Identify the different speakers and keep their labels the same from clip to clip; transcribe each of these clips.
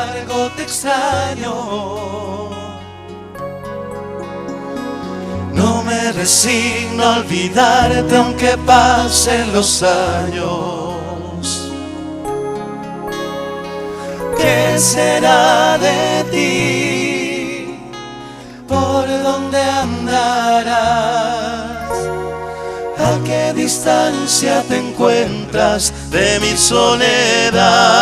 Speaker 1: embargo te extraño. No me resigno a olvidarte aunque pasen los años. ¿Qué será de ti? ¿Por dónde andarás? ¿A qué distancia te encuentras de mi soledad?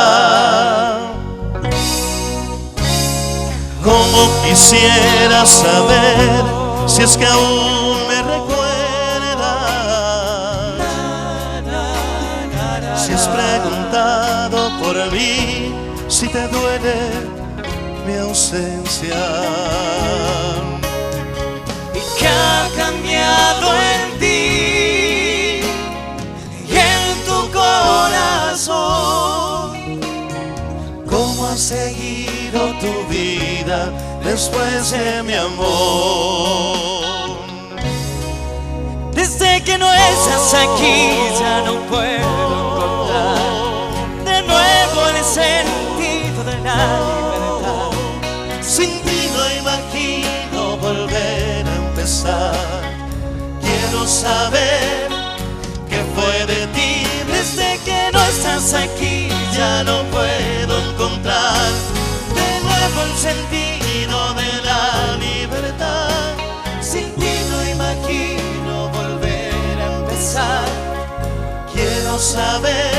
Speaker 1: Como quisiera saber si es que aún me recuerdas, si has preguntado por mí, si te duele mi ausencia.
Speaker 2: ¿Y qué ha cambiado en ti y en tu corazón?
Speaker 1: ¿Cómo has seguido tu vida después de mi amor?
Speaker 2: Desde que no estás aquí ya no puedo encontrar de nuevo el sentido de la libertad.
Speaker 1: Sin ti no imagino volver a empezar. Quiero saber qué fue de ti.
Speaker 2: Desde que no estás aquí
Speaker 1: Ya no puedo encontrar de nuevo el sentido de la libertad.
Speaker 2: sin ti no imagino volver a empezar.
Speaker 1: Quiero saber